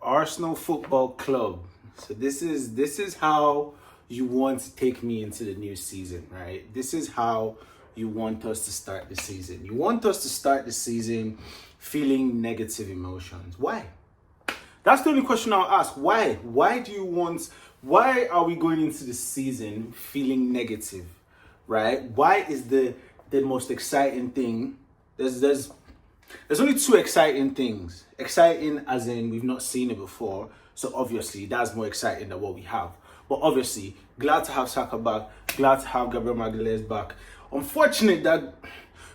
Arsenal Football Club. So this is how you want to take me into the new season, right? This is how you want us to start the season. You want us to start the season feeling negative emotions. Why? That's the only question I'll ask. Why? Why are we going into the season feeling negative? Right? Why is the most exciting thing? There's only two exciting things. Exciting as in we've not seen it before. So obviously that's more exciting than what we have. But obviously, glad to have Saka back. Glad to have Gabriel Magalhaes back. Unfortunate that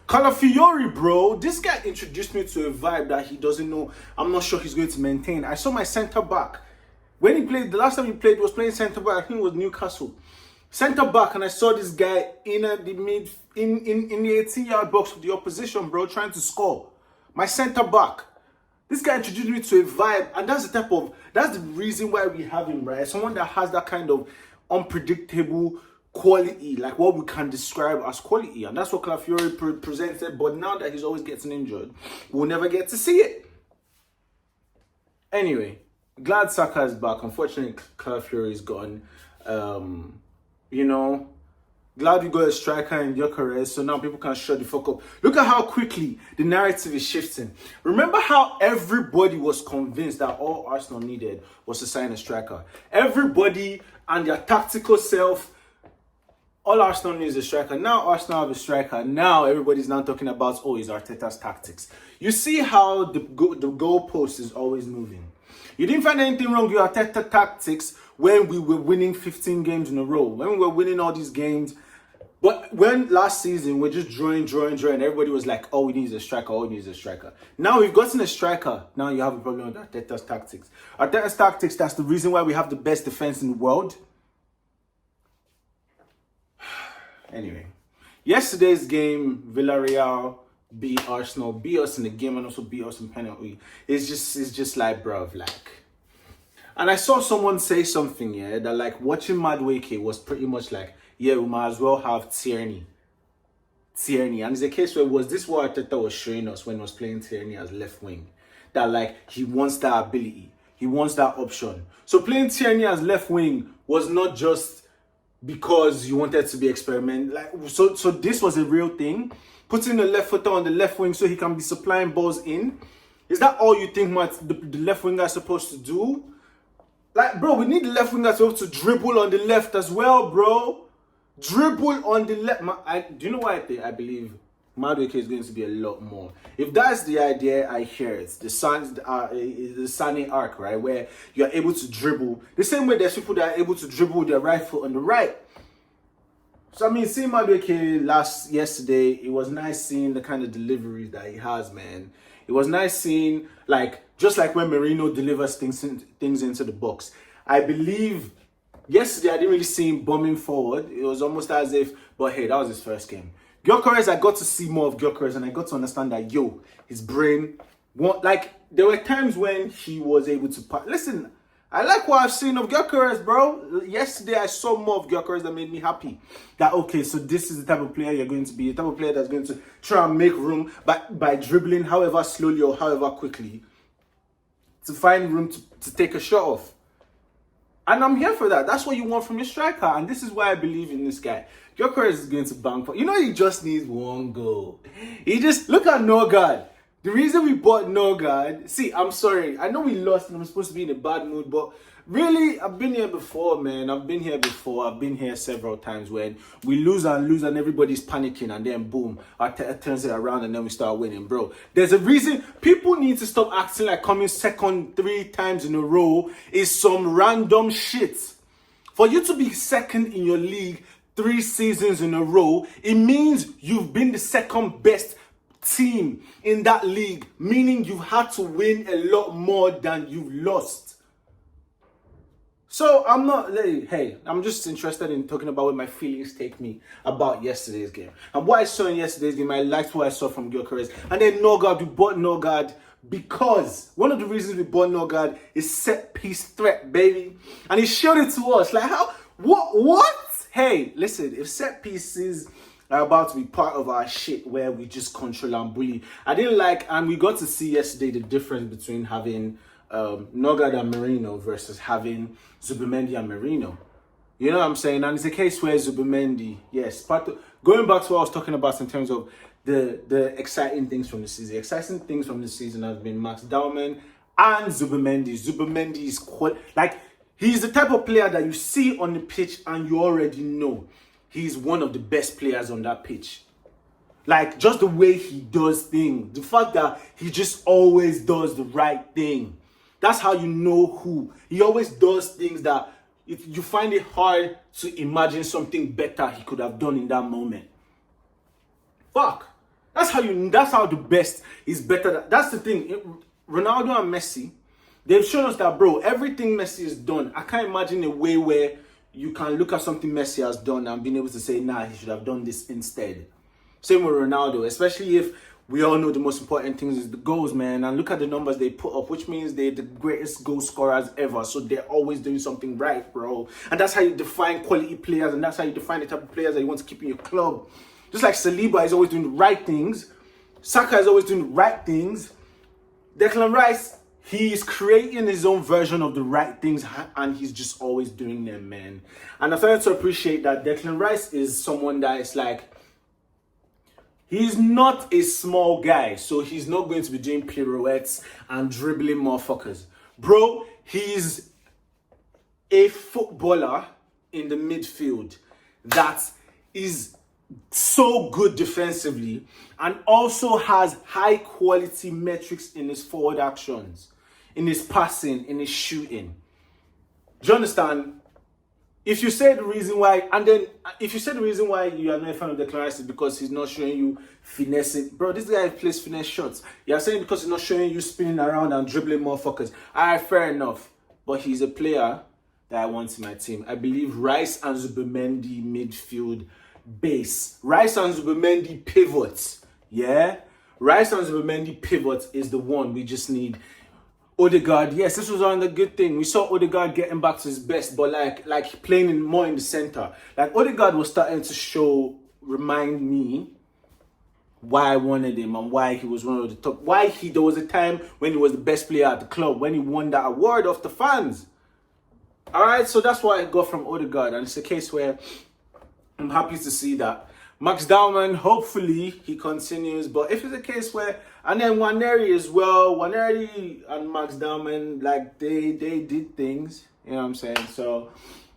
Calafiori, bro, this guy introduced me to a vibe that he doesn't know. I'm not sure he's going to maintain. I saw my centre back. When he played, the last time he played, he was playing centre back. I think it was Newcastle. Centre back, and I saw this guy in the 18-yard box of the opposition, bro, trying to score. My centre back. This guy introduced me to a vibe, and that's the reason why we have him, right? Someone that has that kind of unpredictable quality, like what we can describe as quality, and that's what Calafiori presented. But now that he's always getting injured, we'll never get to see it. Anyway, glad Saka is back. Unfortunately, Calafiori is gone. Glad we got a striker in Gyökeres, so now people can shut the fuck up. Look at how quickly the narrative is shifting. Remember how everybody was convinced that all Arsenal needed was to sign a striker. Everybody and their tactical self, all Arsenal needs is a striker. Now Arsenal have a striker. Now everybody's now talking about, it's Arteta's tactics. You see how the goalpost is always moving. You didn't find anything wrong with Arteta tactics when we were winning 15 games in a row. When we were winning all these games. But when last season we're just drawing, everybody was like, we need a striker, Now we've gotten a striker. Now you have a problem with Arteta's tactics. Arteta's tactics, that's the reason why we have the best defense in the world. Anyway, yesterday's game, Villarreal beat Arsenal, beat us in the game and also beat us in penalty. It's just like, bruv, like. And I saw someone say something, that like watching Madueke was pretty much like, we might as well have Tierney. And it's a case where was this what Arteta was showing us when he was playing Tierney as left wing? That like he wants that ability. He wants that option. So playing Tierney as left wing was not just because you wanted to be experiment. So this was a real thing. Putting the left footer on the left wing so he can be supplying balls in. Is that all you think the left winger is supposed to do? Like, bro, we need the left winger to be able to dribble on the left as well, bro. Dribble on the left. Do you know what I believe Madueke is going to be a lot more. If that's the idea, I hear it. The Sané arc, right? Where you're able to dribble. The same way there's people that are able to dribble with their right foot on the right. So, I mean, seeing Madueke yesterday, it was nice seeing the kind of deliveries that he has, man. It was nice seeing, just like when Merino delivers things into the box. I believe yesterday I didn't really see him bombing forward. It was almost as if, but hey, that was his first game. Gyökeres, I got to see more of Gyökeres and I got to understand that, his brain, there were times when he was able to, listen, I like what I've seen of Gyökeres, bro. Yesterday, I saw more of Gyökeres that made me happy. That, okay, so this is the type of player you're going to be. The type of player that's going to try and make room by dribbling however slowly or however quickly to find room to take a shot off. And I'm here for that. That's what you want from your striker. And this is why I believe in this guy. Gyökeres is going to bang for... he just needs one goal. Look at Norgard. The reason we bought Norgard, I'm sorry. I know we lost and I'm supposed to be in a bad mood, but really, I've been here before, man. I've been here several times when we lose and everybody's panicking and then boom, Arteta turns it around and then we start winning, bro. There's a reason. People need to stop acting like coming second 3 times in a row is some random shit. For you to be second in your league 3 seasons in a row, it means you've been the second best team in that league, meaning you've had to win a lot more than you've lost. So I'm just interested in talking about where my feelings take me about yesterday's game. And what I saw in yesterday's game, I liked what I saw from Gyökeres. And then Norgard, we bought Norgard because one of the reasons we bought Norgard is set piece threat, baby. And he showed it to us. What? Hey, listen, if set pieces are about to be part of our shit where we just control and bully. I didn't and we got to see yesterday the difference between having Nogard and Merino versus having Zubimendi and Merino. You know what I'm saying? And it's a case where Zubimendi, yes, going back to what I was talking about in terms of the exciting things from the season. Exciting things from the season have been Max Dowman and Zubimendi. Zubimendi is he's the type of player that you see on the pitch and you already know he's one of the best players on that pitch. Like, just the way he does things. The fact that he just always does the right thing. That's how you know who. He always does things that you find it hard to imagine something better he could have done in that moment. Fuck. That's how the best is better. That's the thing. Ronaldo and Messi, they've shown us that, bro, everything Messi has done, I can't imagine a way where you can look at something Messi has done and being able to say, nah, he should have done this instead. Same with Ronaldo, especially if we all know the most important things is the goals, man. And look at the numbers they put up, which means they're the greatest goal scorers ever. So they're always doing something right, bro. And that's how you define quality players, and that's how you define the type of players that you want to keep in your club. Just like Saliba is always doing the right things, Saka is always doing the right things. Declan Rice, he's creating his own version of the right things, and he's just always doing them, man. And I started to appreciate that Declan Rice is someone that is like, he's not a small guy, so he's not going to be doing pirouettes and dribbling motherfuckers. Bro, he's a footballer in the midfield that is so good defensively and also has high quality metrics in his forward actions, in his passing, in his shooting. Do you understand? If you say the reason why you are not a fan of Declan Rice is because he's not showing you finessing, bro, this guy plays finesse shots. You're saying because he's not showing you spinning around and dribbling motherfuckers. Alright, fair enough. But he's a player that I want in my team. I believe Rice and Zubimendi midfield base. Rice and Zubimendi pivots. Yeah? Rice and Zubimendi pivots is the one we just need. Odegaard, yes, this was on the good thing. We saw Odegaard getting back to his best, but like playing more in the center. Like Odegaard was starting to remind me why I wanted him and why he was one of the top. There was a time when he was the best player at the club, when he won that award of the fans. All right, so that's what I got from Odegaard, and it's a case where I'm happy to see that. Max Dowman, hopefully he continues, but if it's a case where, and then Nwaneri as well, Nwaneri and Max Dowman, like they did things, you know what I'm saying? So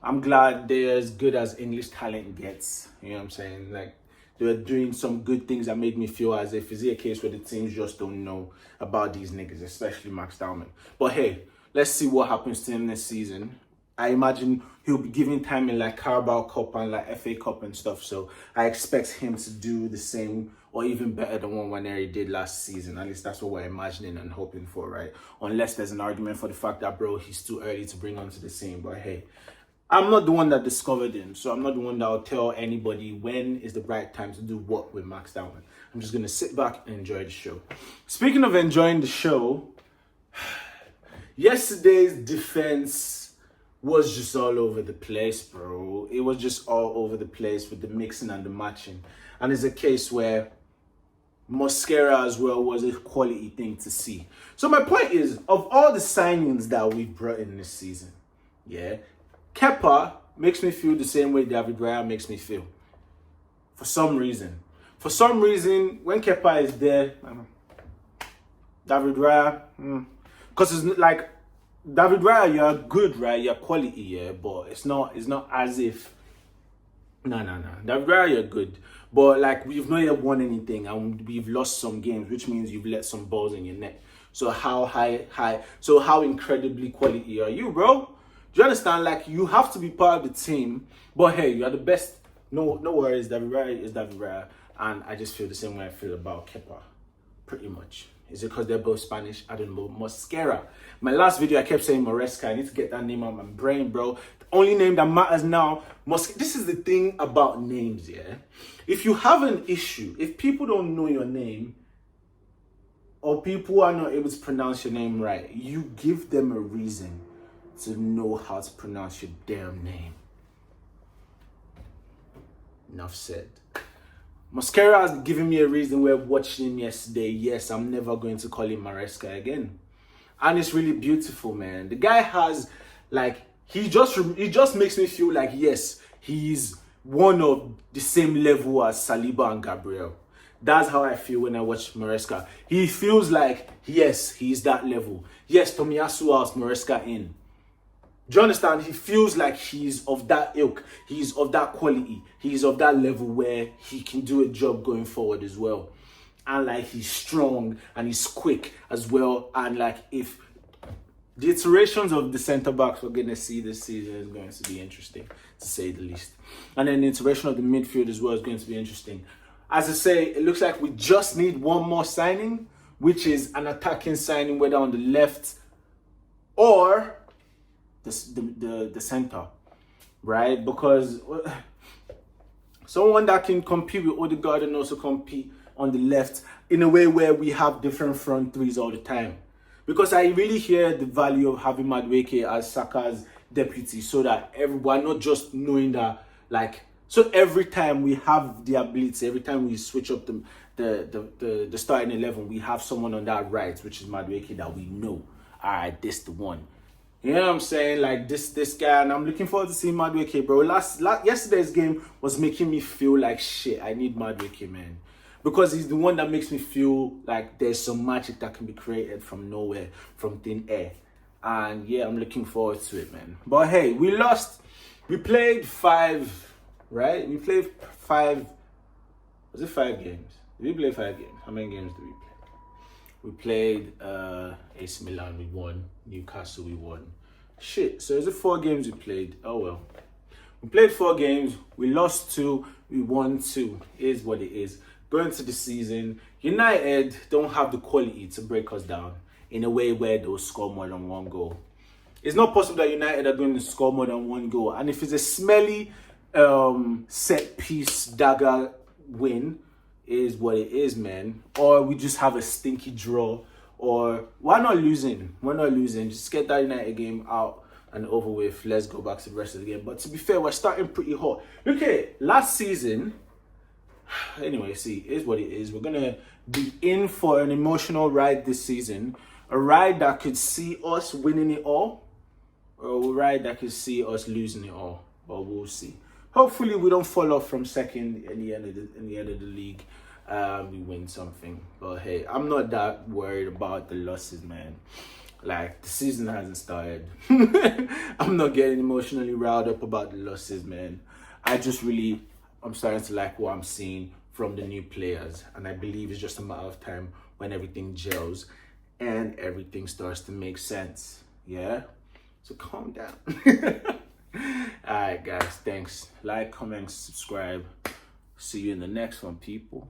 I'm glad they're as good as English talent gets, you know what I'm saying? Like they were doing some good things that made me feel as if it's a case where the teams just don't know about these niggas, especially Max Dowman. But hey, let's see what happens to him this season. I imagine he'll be given time in like Carabao Cup and like FA Cup and stuff. So I expect him to do the same or even better than what Nwaneri did last season. At least that's what we're imagining and hoping for, right? Unless there's an argument for the fact that, bro, he's too early to bring onto the scene. But hey, I'm not the one that discovered him. So I'm not the one that will tell anybody when is the right time to do what with Max Dowman. I'm just going to sit back and enjoy the show. Speaking of enjoying the show, yesterday's defense was just all over the place, bro. It was just all over the place with the mixing and the matching. And it's a case where Mosquera as well was a quality thing to see. So my point is, of all the signings that we brought in this season, yeah, Kepa makes me feel the same way David Raya makes me feel. For some reason. When Kepa is there, David Raya, because it's like, David Raya, you're good, right? You're quality, yeah, but it's not as if, no. David Raya, you're good, but like we've not yet won anything and we've lost some games, which means you've let some balls in your net. So how how incredibly quality are you, bro? Do you understand? Like you have to be part of the team, but hey, you are the best. No worries, David Raya is David Raya, and I just feel the same way I feel about Kepa, pretty much. Is it because they're both Spanish? I don't know. Mosquera. My last video, I kept saying Maresca. I need to get that name out of my brain, bro. The only name that matters now, This is the thing about names, yeah? If you have an issue, if people don't know your name, or people are not able to pronounce your name right, you give them a reason to know how to pronounce your damn name. Enough said. Mosquera has given me a reason we're watching him yesterday. Yes, I'm never going to call him Maresca again. and it's really beautiful, man. The guy has like he just makes me feel like yes, he's one of the same level as Saliba and Gabriel. That's how I feel when I watch Maresca. He feels like yes, he's that level. Yes, Tomiyasu has Maresca in. Do you understand? He feels like he's of that ilk. He's of that quality. He's of that level where he can do a job going forward as well. And like he's strong and he's quick as well. And like if the iterations of the centre backs we're going to see this season is going to be interesting, to say the least. And then the iteration of the midfield as well is going to be interesting. As I say, it looks like we just need one more signing, which is an attacking signing, whether on the left or the center, right? Because someone that can compete with Odegaard and also compete on the left in a way where we have different front threes all the time. Because I really hear the value of having Madueke as Saka's deputy, so that everyone not just knowing that like, so every time we have the ability, every time we switch up the starting 11, we have someone on that right, which is Madueke, that we know, all right, this the one. You know what I'm saying? Like this guy, and I'm looking forward to seeing Madueke, bro. Yesterday's game was making me feel like shit. I need Madueke, man, because he's the one that makes me feel like there's some magic that can be created from nowhere, from thin air. And yeah, I'm looking forward to it, man. But hey, we lost. We played 5, right? We played 5. Was it 5 games? Did we play 5 games? How many games did we play? We played AC Milan, we won. Newcastle, we won. Shit, so is it 4 games we played? Oh well. We played 4 games, we lost 2, we won 2. It is what it is. Going into the season, United don't have the quality to break us down in a way where they'll score more than 1 goal. It's not possible that United are going to score more than 1 goal. And if it's a smelly set piece dagger win, is what it is, man. Or we just have a stinky draw. Or we're not losing. We're not losing. Just get that United game out and over with. Let's go back to the rest of the game. But to be fair, we're starting pretty hot. Okay, last season. Anyway, see, it is what it is. We're going to be in for an emotional ride this season. A ride that could see us winning it all. Or a ride that could see us losing it all. But we'll see. Hopefully we don't fall off from second in the end of the league. We win something. But hey, I'm not that worried about the losses, man. Like, the season hasn't started. I'm not getting emotionally riled up about the losses, man. I'm starting to like what I'm seeing from the new players. And I believe it's just a matter of time when everything gels and everything starts to make sense. Yeah? So calm down. Alright, guys. Thanks. Like, comment, subscribe. See you in the next one, people.